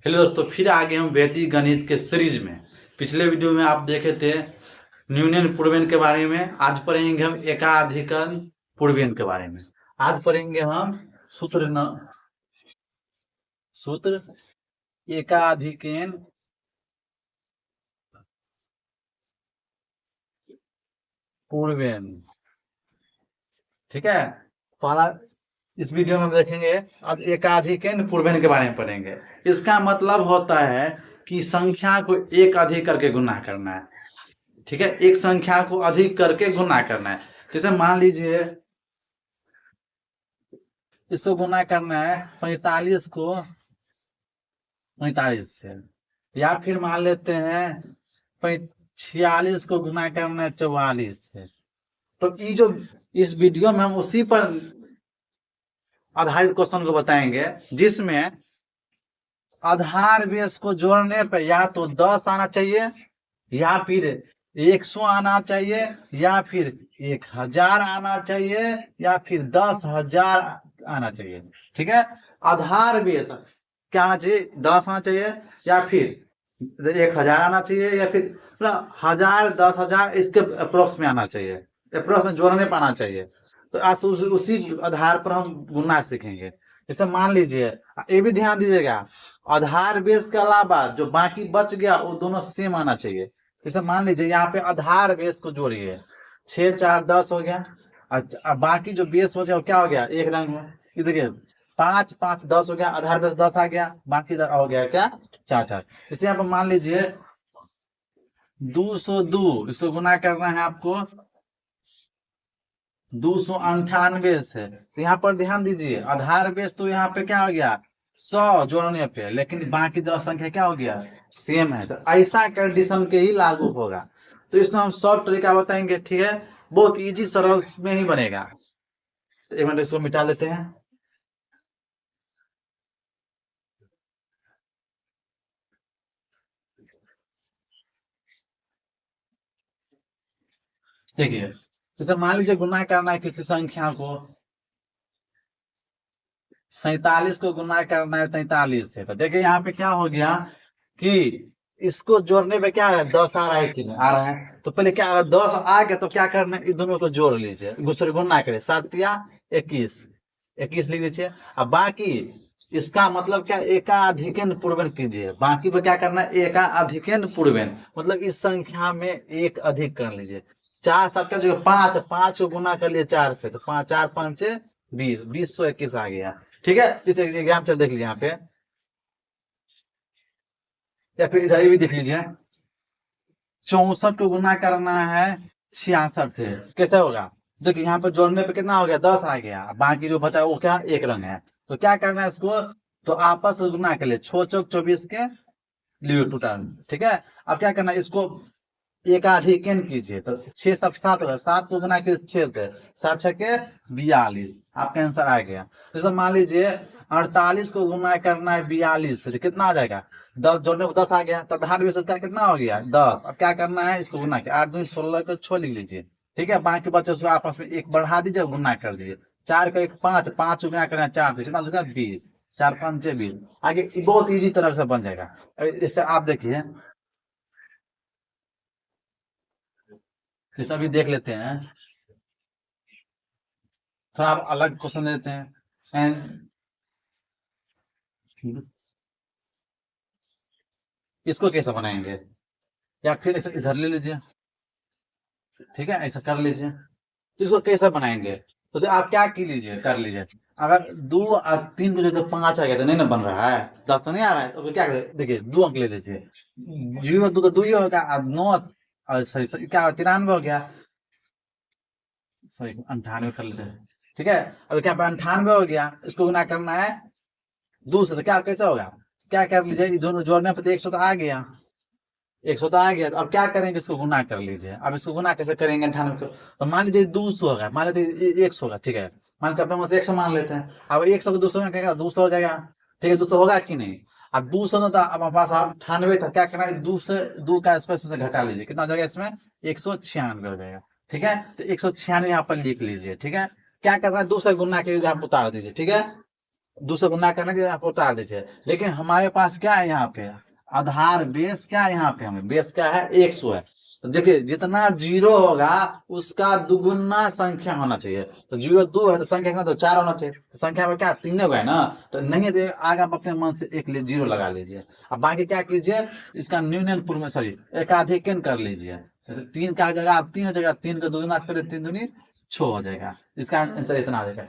Hello दोस्तों, फिर आ गए हम वैदिक गणित के सीरीज में। पिछले वीडियो में आप देखे थे न्यूनन पूर्वेन के बारे में। आज पढ़ेंगे हम एकाधिकन पूर्वेन के बारे में। आज पढ़ेंगे हम सूत्र एकाधिकेन पूर्वेन। ठीक है, पहला इस वीडियो में हम देखेंगे अब एकाधिकेन पूर्वेन के बारे में पढ़ेंगे। इसका मतलब होता है कि संख्या को एक अधिक करके गुना करना है। ठीक है, एक संख्या को अधिक करके गुना करना है। जैसे मान लीजिए इसको गुना करना है 45 को 45 से, या फिर मान लेते हैं 46 को गुना करना है 44 से। तो ये जो इस वीडियो में हम उसी पर आधारित क्वेश्चन को बताएंगे, जिसमें आधार बेस को जोड़ने पे या तो 10 आना चाहिए, या फिर 100 आना चाहिए, या फिर 1000 आना चाहिए, या फिर 10,000 आना चाहिए। ठीक है, आधार बेस क्या आना चाहिए? 10 आना चाहिए, या फिर 1000 आना चाहिए, या फिर 1000 10,000 इसके अप्रोक्स में आना चाहिए, अप्रोक्स में जोड़ने पर आना चाहिए। तो आज उसी आधार पर हम गुना सीखेंगे। जैसे मान लीजिए, ये भी ध्यान दीजिएगा, आधार बेस के अलावा जो बाकी बच गया वो दोनों सेम आना चाहिए। जैसे मान लीजिए यहाँ पे आधार बेस को जोड़िए, 6 4 10 हो गया। अच्छा, बाकी जो बेस हो गया वो क्या हो गया? एक रंग है। ये देखिए 5 5 10 हो गया, आधार बेस 10 आ गया, बाकी हो गया क्या? 4 4। जैसे यहाँ पर मान लीजिए 202, इसको गुना करना है आपको 298 से। तो यहाँ पर ध्यान दीजिए, आधार बेस तो यहाँ पे क्या हो गया? 100 जोड़ने पे, लेकिन बाकी 10 संख्या क्या हो गया? सेम है। तो ऐसा कंडीशन के ही लागू होगा। तो इसमें हम शॉर्ट तरीका बताएंगे। ठीक है, बहुत इजी सरल में ही बनेगा। तो एक मिनट इसको मिटा लेते हैं। देखिए, जैसे मान लीजिए गुना करना है किसी संख्या को, 47 को गुना करना है 43 से। तो देखिए यहाँ पे क्या हो गया कि इसको जोड़ने पे क्या है? 10 आ रहा है कि नहीं आ रहा है? तो पहले क्या, 10 आ गया तो क्या करना है? इन दोनों को जोड़ लीजिए, दूसरे गुना करें, 7 या 21 21 लिख दीजिए। अब बाकी इसका मतलब क्या? एकाधिकन पूर्वन कीजिए। बाकी पे क्या करना है? एकाधिकन पूर्वन, मतलब इस संख्या में एक अधिक कर लीजिए। 4 सबका जो 5 5 को गुना कर लिए 4 से, तो 5 4 5 20 20 आ गया। ठीक है, इस एग्जाम्पल देख लीजिए यहाँ पे, या फिर इधर भी देख लीजिए। 64 को गुना करना है 66 से, कैसे होगा? देखिए यहाँ पर जोड़ने पे कितना हो गया? 10 आ गया, बाकी जो बचा वो क्या? एक रंग है। तो क्या करना है इसको? तो आपस में गुना कर ले, 6 चौक 24 के लिए टोटल। ठीक है, अब क्या करना है? इसको एकाधिकन कीजिए। तो 6 सब 7 होगा, 7 को गुना कीजिए 6 से, 7 6 42, आपका आंसर आ गया। जैसे मान लीजिए 48 को गुना करना है 42 से, कितना आ जाएगा? 10 जोड़ने को 10 आ गया, तो आधार बेस का कितना हो गया? 10। अब क्या करना है? इसको गुना के 8 2 16 को 6 लिख लीजिए। ठीक है, बाकी बचे उसको आपस में एक बढ़ा दीजिए, गुना कर दीजिए। 4 का 1 5, 5 को गुना करना है 4 से, कितना हो गया? 20, 4 5 20। आगे बहुत इजी तरह से बन जाएगा। इससे आप देखिए, जैसे अभी देख लेते हैं, थोड़ा आप अलग क्वेश्चन देते हैं। एंड इसको कैसे बनाएंगे? या फिर ऐसे इधर ले लीजिए। ठीक है, ऐसा कर लीजिए। तो इसको कैसे बनाएंगे? तो आप क्या की लीजिए, कर लीजिए। अगर 2 और 3 को जो 5 आ गया तो नहीं ना बन रहा है, 10 तो नहीं आ रहा है, तो क्या करें? देखिए 2 अंक ले लीजिए। 0 2 तो 2 ही होगा, 9 सॉरी क्या 93 हो गया, सॉरी 98 कर लेते हैं। ठीक है, अब क्या 98 हो गया, इसको गुना करना है 2 से, तो क्या कैसे होगा? क्या कर लीजिए, दोनों जोड़ने पर 100 तो आ गया, 100 तो आ गया। तो अब क्या करेंगे? इसको गुना कर लीजिए। अब इसको गुना कैसे करेंगे 98 को? तो मान लीजिए 200 होगा, मान लेते 100 होगा। ठीक है, मान लेते अपने से 100 मान लेते हैं। अब 100 को 200 में क्या 200 हो जाएगा। ठीक है, 200 होगा कि नहीं? अब 200 ना था, अब हमारे पास 98 था, क्या करना है? 2 से 2 का स्क्वायर इसमें से घटा लीजिए, कितना हो जाएगा इसमें? 196 हो जाएगा। ठीक है, तो 196 यहाँ पर लिख लीजिए। ठीक है, क्या करना है? 2 से गुना के आप उतार दीजिए। ठीक है, दूसरे को ना करने के आप उतार दीजिए। लेकिन हमारे पास क्या है यहाँ पे, आधार बेस क्या है यहाँ पे, हमें बेस क्या है 100 है। तो देखिए जितना जीरो होगा उसका दुगुना संख्या होना चाहिए। तो जीरो 2 है तो संख्या कितना, तो 4 होना चाहिए। तो संख्या में क्या 3 हो गए ना, तो नहीं है तो आगे आप अपने मन से एक जीरो लगा लीजिए। अब बाकी क्या कीजिए, इसका न्यूनतम में सॉरी एकाधिकन कर लीजिए। तो 3 का जगह आप 3 हो जाएगा, 3 का दुगुना से करें 3 दूनी 6 हो जाएगा। इसका आंसर इतना आ जाएगा।